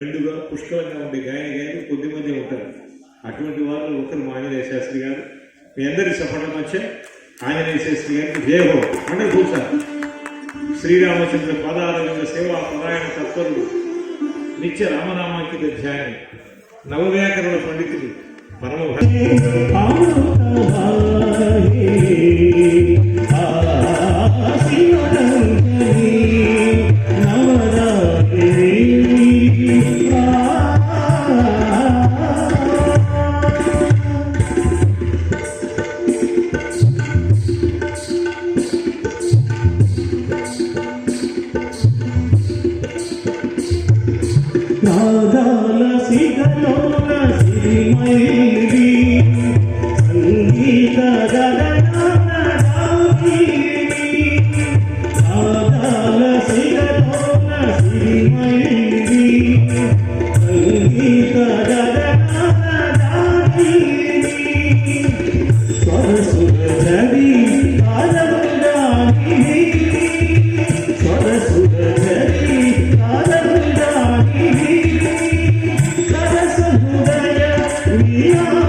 రెండుగా పుష్కలంగా ఉండే గాయని గారు కొద్దిమంది ఉంటారు. అటువంటి వారు ఒకరు మా ఆంజనేయ శాస్త్రి గారు. మీ అందరి సఫలం వచ్చే ఆంజనేయ శాస్త్రి గారికి జయహో అంటే కూర్చారు. శ్రీరామచంద్ర పదారవింద సేవా పరాయణ తత్పరుడు, నిత్య రామనామాంకిత ధ్యాని, నవవ్యాకరణ పండితులు, పరమ నాదాల సిగలోన సిరిమైలి సంగీత గగనాన రాగిని, నాదాల సిగలోన సిరిమైలి సంగీత గగనాన రాగిని, స్వరసుర జడి ఆనందాని, స్వరసుర జడి ఆనందాని, Yeah.